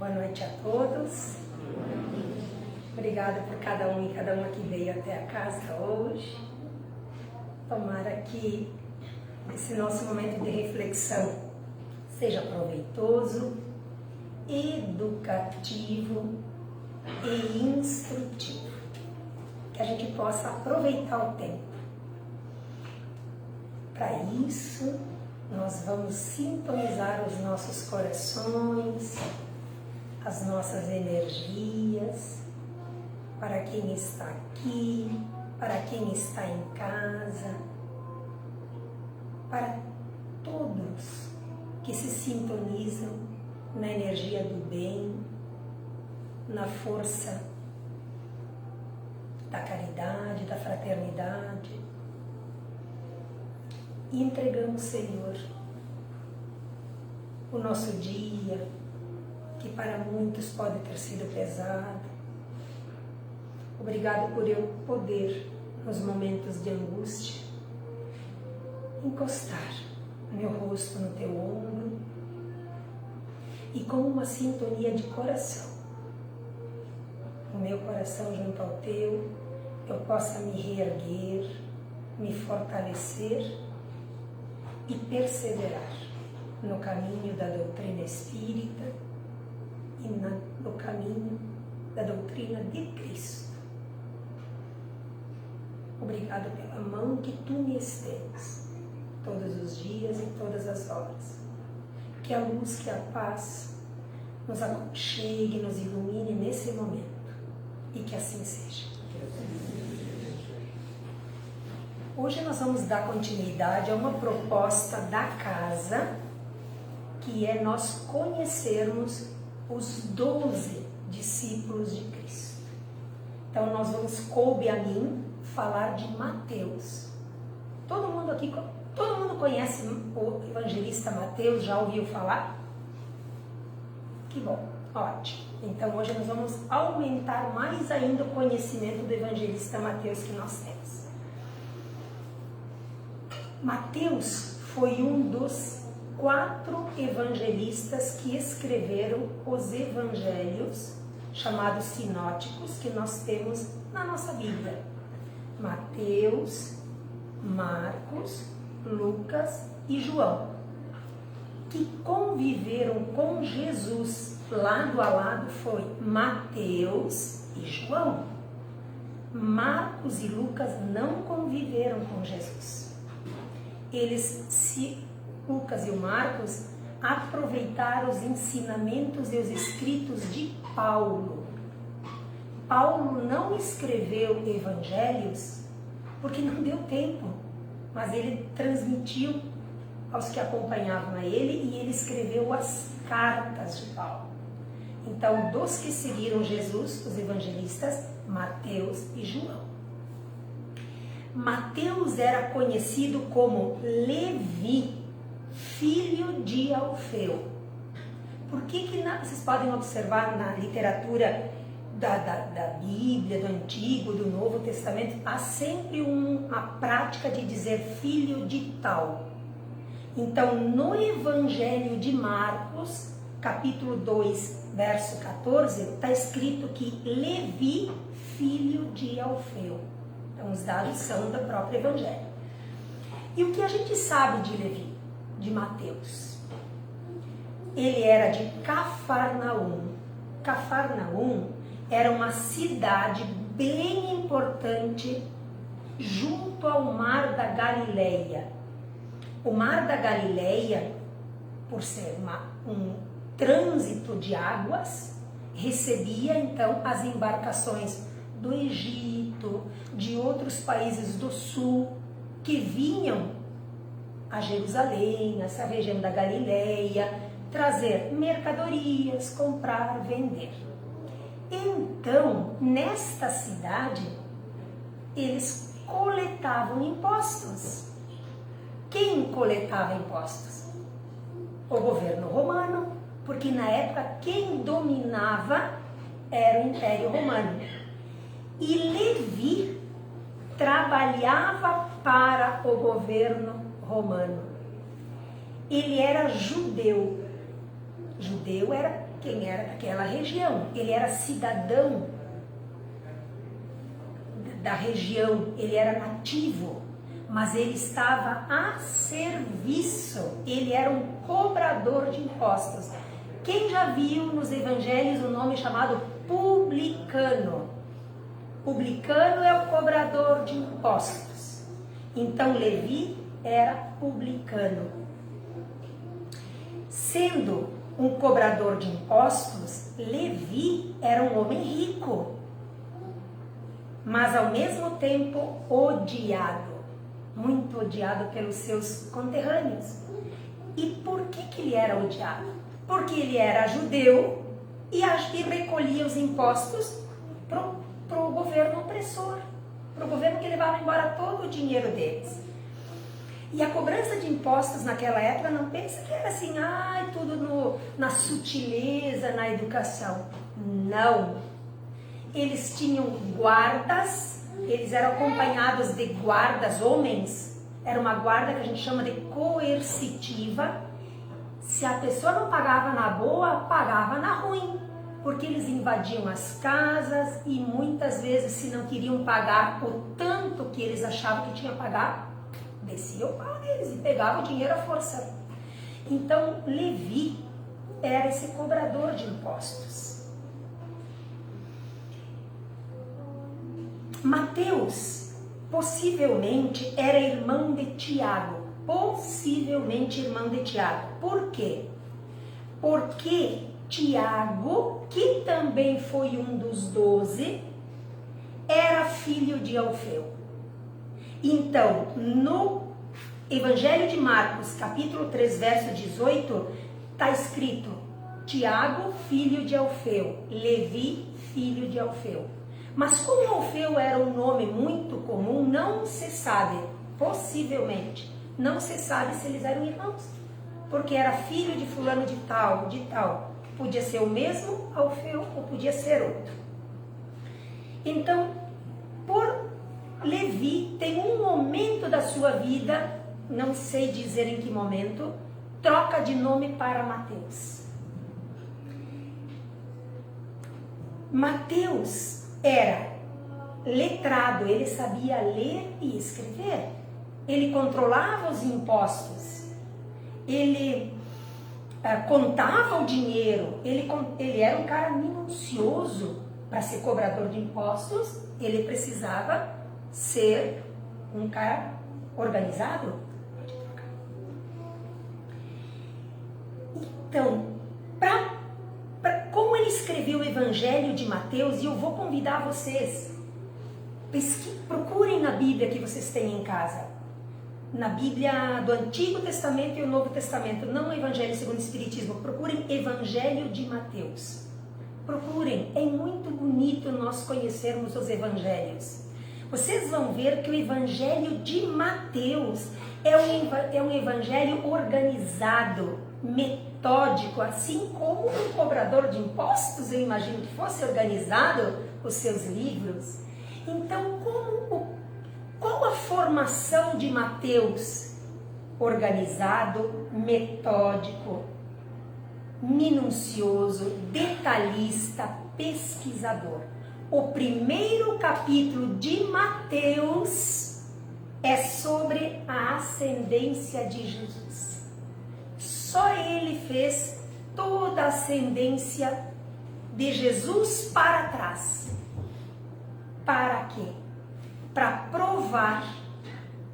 Boa noite a todos. Obrigada por cada um e cada uma que veio até a casa hoje. Tomara que esse nosso momento de reflexão seja proveitoso, educativo e instrutivo. Que a gente possa aproveitar o tempo. Para isso, nós vamos sintonizar os nossos corações, as nossas energias, para quem está aqui, para quem está em casa, para todos que se sintonizam na energia do bem, na força da caridade, da fraternidade. E entregamos, Senhor, o nosso dia, que para muitos pode ter sido pesado. Obrigado por eu poder, nos momentos de angústia, encostar meu rosto no teu ombro e com uma sintonia de coração, o meu coração junto ao teu, eu possa me reerguer, me fortalecer e perseverar no caminho da doutrina espírita e no caminho da doutrina de Cristo. Obrigado pela mão que tu me estendes todos os dias e todas as horas. Que a luz, que a paz nos aconchegue, nos ilumine nesse momento e que assim seja. Hoje nós vamos dar continuidade a uma proposta da casa, que é nós conhecermos os 12 discípulos de Cristo. Então nós vamos, coube a mim, falar de Mateus. Todo mundo conhece o evangelista Mateus, já ouviu falar? Que bom, ótimo. Então hoje nós vamos aumentar mais ainda o conhecimento do evangelista Mateus que nós temos. Mateus foi um dos 4 evangelistas que escreveram os evangelhos, chamados sinóticos, que nós temos na nossa Bíblia. Mateus, Marcos, Lucas e João, que conviveram com Jesus lado a lado, foi Mateus e João. Marcos e Lucas não conviveram com Jesus. Lucas e o Marcos aproveitaram os ensinamentos e os escritos de Paulo. Paulo não escreveu evangelhos porque não deu tempo, mas ele transmitiu aos que acompanhavam a ele e ele escreveu as cartas de Paulo. Então, dos que seguiram Jesus, os evangelistas, Mateus e João. Mateus era conhecido como Levi, filho de Alfeu. Por que vocês podem observar na literatura da Bíblia, do Antigo, do Novo Testamento, há sempre uma prática de dizer filho de tal. Então, no Evangelho de Marcos, capítulo 2, verso 14, está escrito que Levi, filho de Alfeu. Então, os dados são do próprio Evangelho. E o que a gente sabe de Levi, de Mateus? Ele era de Cafarnaum. Cafarnaum era uma cidade bem importante junto ao Mar da Galileia. O Mar da Galileia, por ser um trânsito de águas, recebia então as embarcações do Egito, de outros países do sul, que vinham a Jerusalém, essa região da Galileia, trazer mercadorias, comprar, vender. Então, nesta cidade, eles coletavam impostos. Quem coletava impostos? O governo romano, porque na época quem dominava era o Império Romano. E Levi trabalhava para o governo romano. Ele era judeu. Judeu era quem era daquela região. Ele era cidadão da região, ele era nativo, mas ele estava a serviço, ele era um cobrador de impostos. Quem já viu nos evangelhos o nome chamado publicano? Publicano é o cobrador de impostos. Então Levi era publicano. Sendo um cobrador de impostos, Levi era um homem rico, mas ao mesmo tempo odiado, muito odiado pelos seus conterrâneos. E por que ele era odiado? Porque ele era judeu e recolhia os impostos para o governo opressor, para o governo que levava embora todo o dinheiro deles. E a cobrança de impostos naquela época, não pensa que era assim, tudo na sutileza, na educação. Não. Eles tinham guardas, eles eram acompanhados de guardas, homens. Era uma guarda que a gente chama de coercitiva. Se a pessoa não pagava na boa, pagava na ruim. Porque eles invadiam as casas e muitas vezes, se não queriam pagar o tanto que eles achavam que tinha que pagar, descia o pau deles e pegava o dinheiro à força. Então, Levi era esse cobrador de impostos. Mateus, possivelmente, era irmão de Tiago. Possivelmente irmão de Tiago. Por quê? Porque Tiago, que também foi um dos 12, era filho de Alfeu. Então, no Evangelho de Marcos, capítulo 3, verso 18, está escrito Tiago, filho de Alfeu, Levi, filho de Alfeu. Mas como Alfeu era um nome muito comum, não se sabe, possivelmente, não se sabe se eles eram irmãos, porque era filho de fulano de tal, de tal. Podia ser o mesmo Alfeu ou podia ser outro. Então, por Levi tem um momento da sua vida, não sei dizer em que momento, troca de nome para Mateus. Mateus era letrado, ele sabia ler e escrever, ele controlava os impostos, ele contava o dinheiro, ele era um cara minucioso. Para ser cobrador de impostos, ele precisava ser um cara organizado. Então, como ele escreveu o Evangelho de Mateus, e eu vou convidar vocês, procurem na Bíblia que vocês têm em casa, na Bíblia do Antigo Testamento e o Novo Testamento, não o Evangelho segundo o Espiritismo, procurem Evangelho de Mateus. Procurem, é muito bonito nós conhecermos os Evangelhos. Vocês vão ver que o Evangelho de Mateus é um Evangelho organizado, metódico, assim como um cobrador de impostos, eu imagino que fosse organizado os seus livros. Então, qual a formação de Mateus? Organizado, metódico, minucioso, detalhista, pesquisador. O primeiro capítulo de Mateus é sobre a ascendência de Jesus. Só ele fez toda a ascendência de Jesus para trás. Para quê? Para provar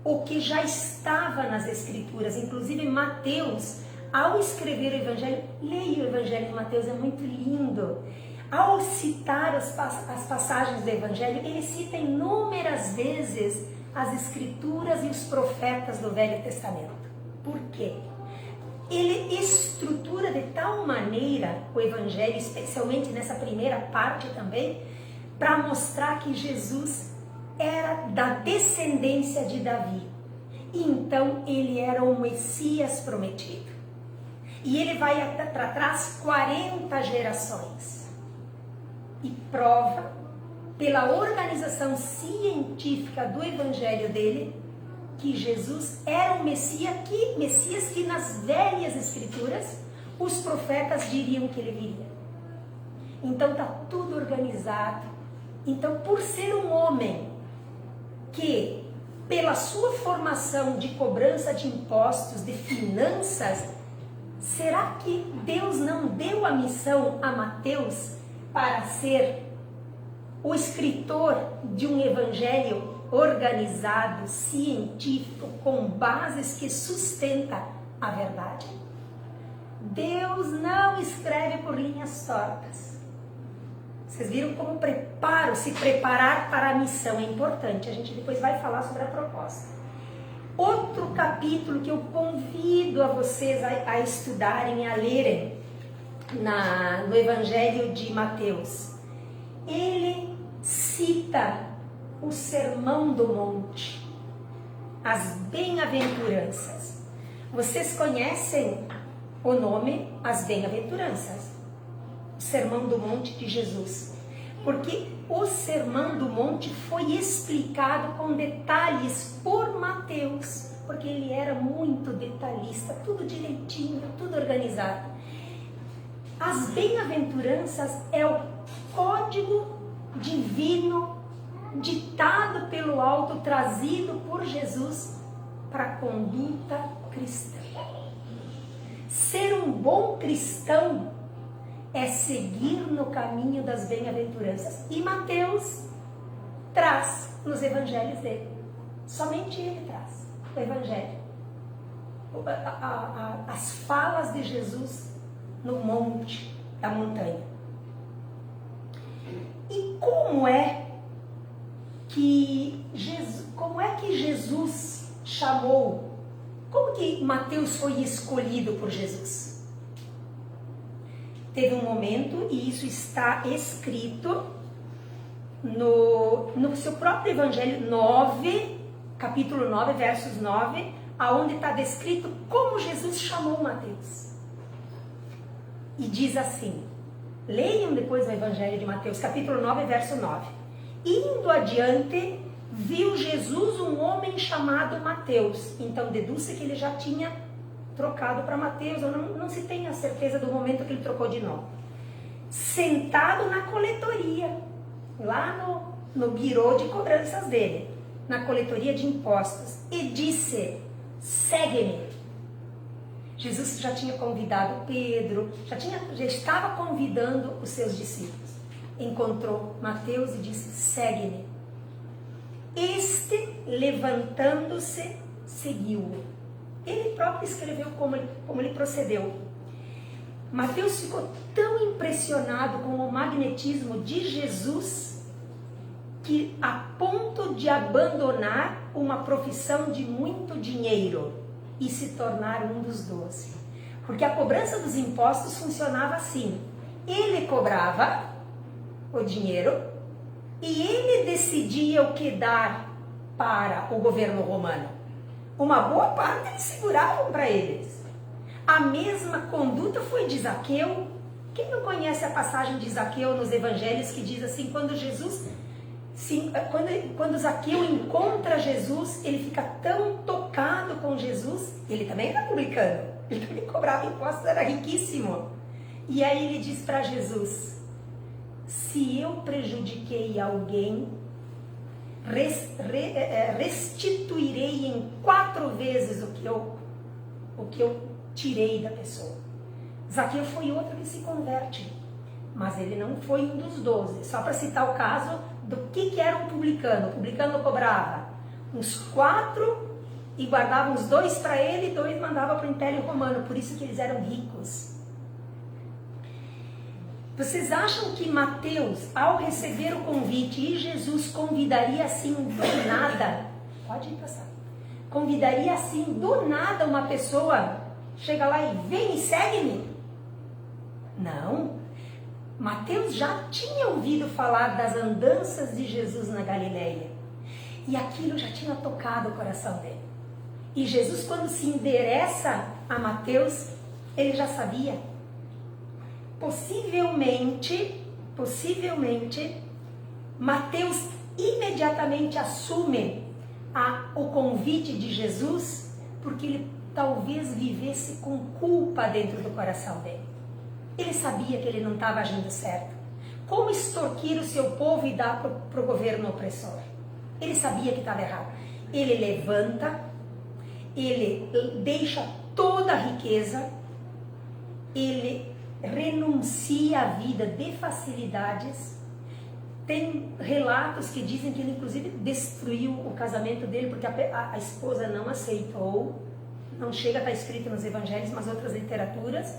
o que já estava nas Escrituras. Inclusive Mateus, ao escrever o Evangelho, leia o Evangelho de Mateus, é muito lindo. Ao citar as passagens do Evangelho, ele cita inúmeras vezes as Escrituras e os profetas do Velho Testamento. Por quê? Ele estrutura de tal maneira o Evangelho, especialmente nessa primeira parte também, para mostrar que Jesus era da descendência de Davi. E então ele era o Messias prometido. E ele vai para trás 40 gerações. E prova, pela organização científica do Evangelho dele, que Jesus era o Messias que nas velhas Escrituras os profetas diriam que ele viria. Então está tudo organizado. Então, por ser um homem que, pela sua formação de cobrança de impostos, de finanças, será que Deus não deu a missão a Mateus para ser o escritor de um evangelho organizado, científico, com bases que sustenta a verdade? Deus não escreve por linhas tortas. Vocês viram como se preparar para a missão é importante. A gente depois vai falar sobre a proposta. Outro capítulo que eu convido a vocês a estudarem, a lerem no Evangelho de Mateus. Ele cita o Sermão do Monte, as bem-aventuranças. Vocês conhecem o nome As Bem-aventuranças, o Sermão do Monte de Jesus, porque o Sermão do Monte foi explicado com detalhes por Mateus, porque ele era muito detalhista, tudo direitinho, tudo organizado. As bem-aventuranças é o código divino ditado pelo alto, trazido por Jesus para a conduta cristã. Ser um bom cristão é seguir no caminho das bem-aventuranças. E Mateus traz nos evangelhos dele. Somente ele traz o evangelho. As falas de Jesus no monte, da montanha. E como é que Jesus chamou, como que Mateus foi escolhido por Jesus? Teve um momento, e isso está escrito no seu próprio Evangelho 9, capítulo 9, versos 9, aonde está descrito como Jesus chamou Mateus. E diz assim, leiam depois o Evangelho de Mateus, capítulo 9, verso 9. Indo adiante, viu Jesus um homem chamado Mateus. Então deduz-se que ele já tinha trocado para Mateus, ou não se tem a certeza do momento que ele trocou de nome. Sentado na coletoria, lá no birô de cobranças dele, na coletoria de impostos, e disse, segue-me. Jesus já tinha convidado Pedro, já estava convidando os seus discípulos. Encontrou Mateus e disse, segue-me. Este, levantando-se, seguiu-o. Ele próprio escreveu como ele procedeu. Mateus ficou tão impressionado com o magnetismo de Jesus que a ponto de abandonar uma profissão de muito dinheiro e se tornar um dos 12. Porque a cobrança dos impostos funcionava assim. Ele cobrava o dinheiro e ele decidia o que dar para o governo romano. Uma boa parte eles seguravam para eles. A mesma conduta foi de Zaqueu. Quem não conhece a passagem de Zaqueu nos evangelhos que diz assim, quando Zaqueu encontra Jesus, ele fica tão tocado com Jesus, ele também era publicano, ele também cobrava impostos, era riquíssimo. E aí ele diz para Jesus, se eu prejudiquei alguém, restituirei em 4 vezes o que eu tirei da pessoa. Zaqueu foi outro que se converte, mas ele não foi um dos 12. Só para citar o caso do que era um publicano. O publicano cobrava uns 4 e guardava uns 2 para ele e 2 mandava para o Império Romano. Por isso que eles eram ricos. Vocês acham que Mateus, ao receber o convite, e Jesus convidaria assim do nada? Pode ir passar. Convidaria assim do nada uma pessoa, chega lá e vem e segue-me? Não. Mateus já tinha ouvido falar das andanças de Jesus na Galileia. E aquilo já tinha tocado o coração dele. E Jesus, quando se endereça a Mateus, ele já sabia. Possivelmente, Mateus imediatamente assume o convite de Jesus, porque ele talvez vivesse com culpa dentro do coração dele. Ele sabia que ele não estava agindo certo. como extorquir o seu povo e dar para o governo opressor. Ele sabia que estava errado. Ele levanta, ele deixa toda a riqueza, ele renuncia à vida de facilidades. Tem relatos que dizem que ele inclusive destruiu o casamento dele porque a esposa não aceitou. Não chega a estar escrito nos evangelhos, mas outras literaturas.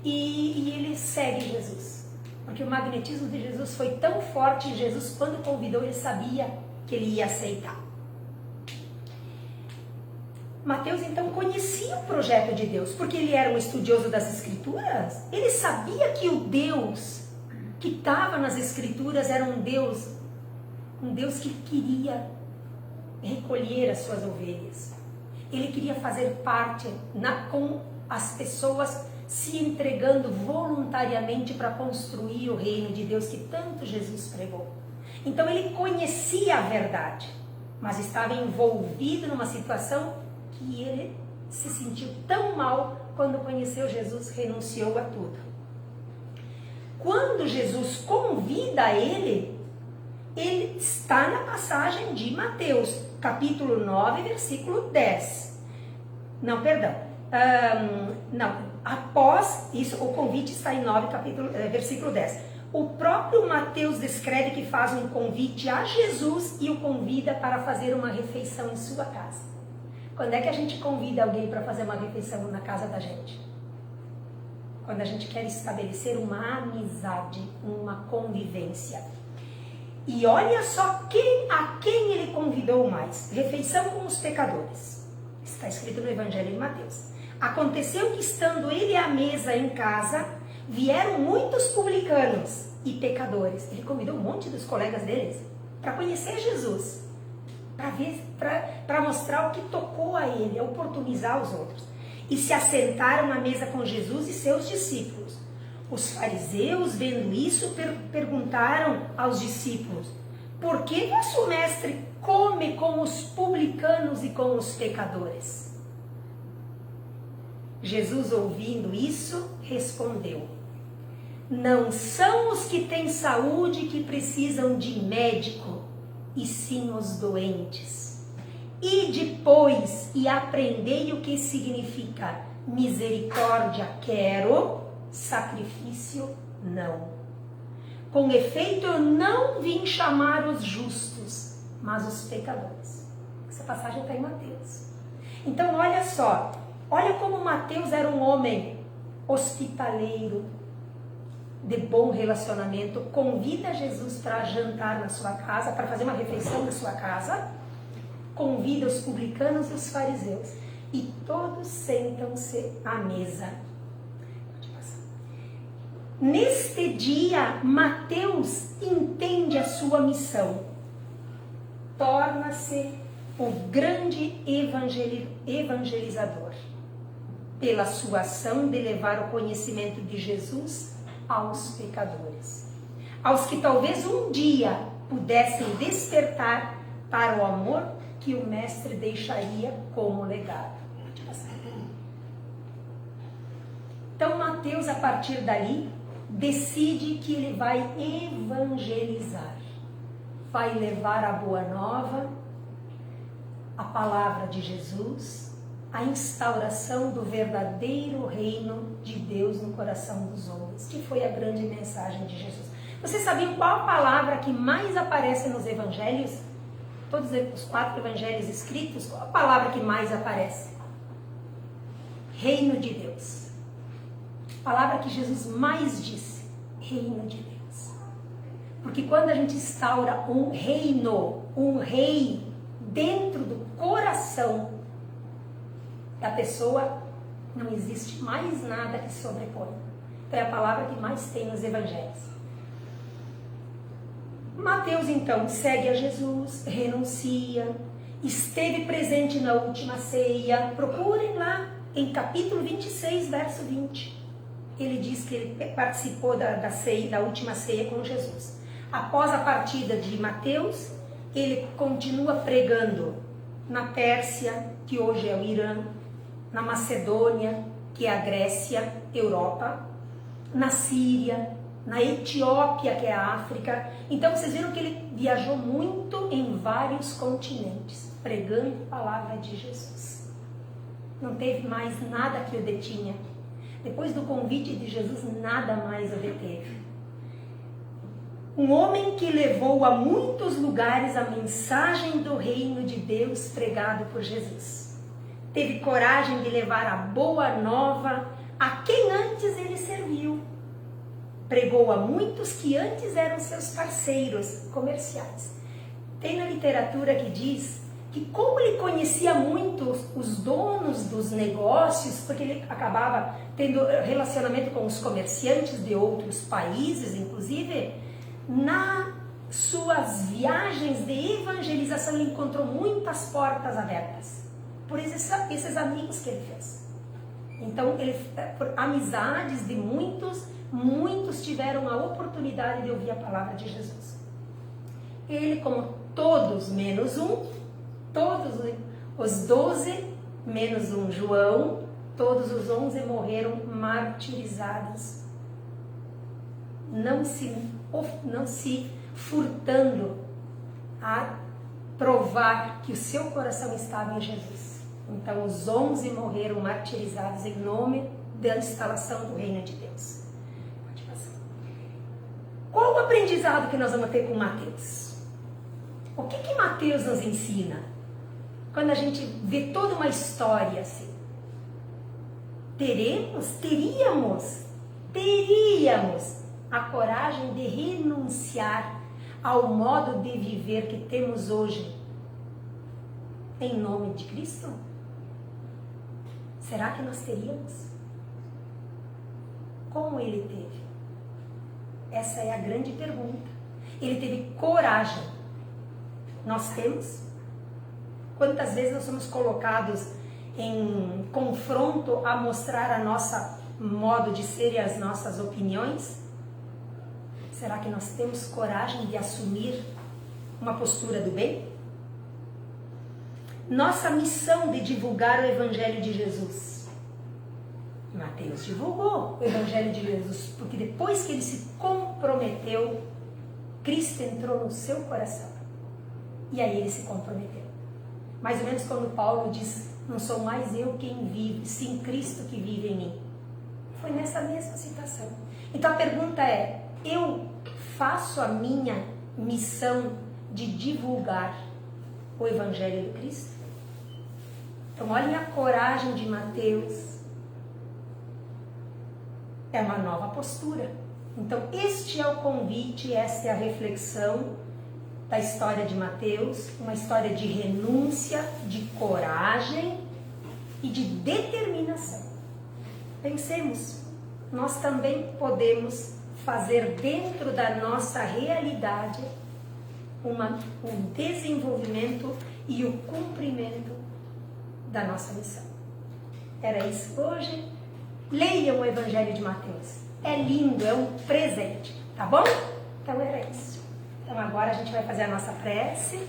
E ele segue Jesus. Porque o magnetismo de Jesus foi tão forte, Jesus, quando convidou, ele sabia que ele ia aceitar. Mateus, então, conhecia o projeto de Deus, porque ele era um estudioso das Escrituras. Ele sabia que o Deus que estava nas Escrituras era um Deus que queria recolher as suas ovelhas. Ele queria fazer parte com as pessoas se entregando voluntariamente para construir o reino de Deus que tanto Jesus pregou. Então ele conhecia a verdade, mas estava envolvido numa situação que ele se sentiu tão mal quando conheceu Jesus, renunciou a tudo. Quando Jesus convida ele está na passagem de Mateus, capítulo 9, versículo 10. Não, perdão. Após isso, o convite está em 9, versículo 10. O próprio Mateus descreve que faz um convite a Jesus e o convida para fazer uma refeição em sua casa. Quando é que a gente convida alguém para fazer uma refeição na casa da gente? Quando a gente quer estabelecer uma amizade, uma convivência. E olha só a quem ele convidou mais. Refeição com os pecadores. Está escrito no Evangelho de Mateus. Aconteceu que, estando ele à mesa em casa, vieram muitos publicanos e pecadores. Ele convidou um monte dos colegas deles para conhecer Jesus, para mostrar o que tocou a ele, oportunizar os outros. E se assentaram à mesa com Jesus e seus discípulos. Os fariseus, vendo isso, perguntaram aos discípulos: por que vosso mestre come com os publicanos e com os pecadores? Jesus, ouvindo isso, respondeu: não são os que têm saúde que precisam de médico, e sim os doentes. Ide, pois, e aprendei o que significa misericórdia quero, sacrifício não. Com efeito, eu não vim chamar os justos, mas os pecadores. Essa passagem está em Mateus. Então, olha só. Olha como Mateus era um homem hospitaleiro, de bom relacionamento, convida Jesus para jantar na sua casa, para fazer uma refeição na sua casa, convida os publicanos e os fariseus, e todos sentam-se à mesa. Neste dia, Mateus entende a sua missão, torna-se o grande evangelizador, pela sua ação de levar o conhecimento de Jesus aos pecadores, aos que talvez um dia pudessem despertar para o amor que o mestre deixaria como legado. Então Mateus, a partir dali, decide que ele vai evangelizar, vai levar a boa nova, a palavra de Jesus, a instauração do verdadeiro reino de Deus no coração dos homens, que foi a grande mensagem de Jesus. Vocês sabiam qual a palavra que mais aparece nos evangelhos? Todos os 4 evangelhos escritos, qual a palavra que mais aparece? Reino de Deus. A palavra que Jesus mais disse, reino de Deus. Porque quando a gente instaura um reino, um rei dentro do coração da pessoa, não existe mais nada que sobrepõe. Então é a palavra que mais tem nos evangelhos. Mateus então segue a Jesus, renuncia, esteve presente na última ceia. Procurem lá em capítulo 26, verso 20. Ele diz que ele participou da ceia, da última ceia com Jesus. Após a partida de Mateus, ele continua pregando na Pérsia, que hoje é o Irã, na Macedônia, que é a Grécia, Europa, na Síria, na Etiópia, que é a África. Então vocês viram que ele viajou muito em vários continentes, pregando a palavra de Jesus. Não teve mais nada que o detinha. Depois do convite de Jesus, nada mais o deteve. Um homem que levou a muitos lugares a mensagem do reino de Deus pregado por Jesus. Teve coragem de levar a boa nova a quem antes ele serviu. Pregou a muitos que antes eram seus parceiros comerciais. Tem na literatura que diz que como ele conhecia muito os donos dos negócios, porque ele acabava tendo relacionamento com os comerciantes de outros países, inclusive, nas suas viagens de evangelização ele encontrou muitas portas abertas por esses amigos que ele fez. Então, por amizades de muitos tiveram a oportunidade de ouvir a palavra de Jesus. Ele, como todos menos um, todos os 12 menos um João, todos os 11 morreram martirizados, não se furtando a provar que o seu coração estava em Jesus. Então os 11 morreram martirizados em nome da instalação do reino de Deus. Pode passar. Qual o aprendizado que nós vamos ter com Mateus? O que Mateus nos ensina? Quando a gente vê toda uma história assim, teríamos a coragem de renunciar ao modo de viver que temos hoje em nome de Cristo? Será que nós teríamos? Como ele teve? Essa é a grande pergunta. Ele teve coragem. Nós temos? Quantas vezes nós somos colocados em confronto a mostrar a nossa modo de ser e as nossas opiniões? Será que nós temos coragem de assumir uma postura do bem? Nossa missão de divulgar o Evangelho de Jesus. Mateus divulgou o Evangelho de Jesus, porque depois que ele se comprometeu, Cristo entrou no seu coração. E aí ele se comprometeu. Mais ou menos quando Paulo diz, não sou mais eu quem vive, sim Cristo que vive em mim. Foi nessa mesma situação. Então a pergunta é, eu faço a minha missão de divulgar o Evangelho do Cristo? Então olhem a coragem de Mateus. É uma nova postura. Então este é o convite, esta é a reflexão da história de Mateus, uma história de renúncia, de coragem e de determinação. Pensemos, nós também podemos fazer dentro da nossa realidade um desenvolvimento e o cumprimento da nossa missão. Era isso hoje. Leiam o Evangelho de Mateus. É lindo, é um presente, tá bom? Então era isso. Então agora a gente vai fazer a nossa prece,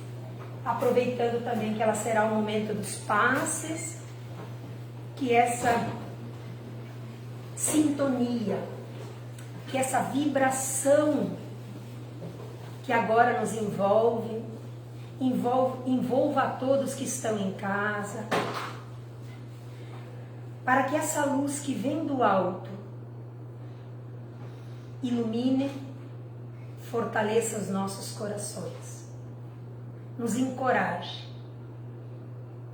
aproveitando também que ela será o momento dos passes, que essa sintonia, que essa vibração que agora nos envolva a todos que estão em casa, para que essa luz que vem do alto ilumine, fortaleça os nossos corações, nos encoraje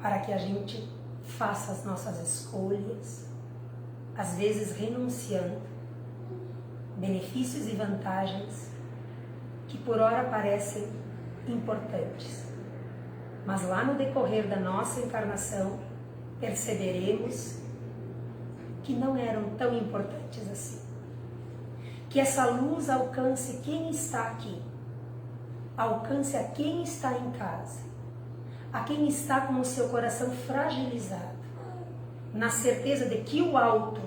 para que a gente faça as nossas escolhas, às vezes renunciando benefícios e vantagens que por ora parecem importantes, mas lá no decorrer da nossa encarnação perceberemos que não eram tão importantes assim. Que essa luz alcance quem está aqui, alcance a quem está em casa, a quem está com o seu coração fragilizado, na certeza de que o alto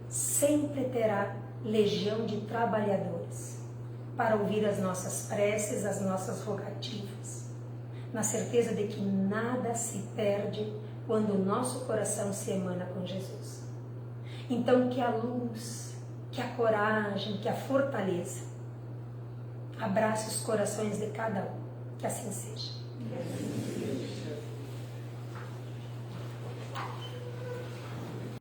sempre terá legião de trabalhadores para ouvir as nossas preces, as nossas rogativas, na certeza de que nada se perde quando o nosso coração se emana com Jesus. Então que a luz que a coragem, que a fortaleza abrace os corações de cada um. Que assim seja.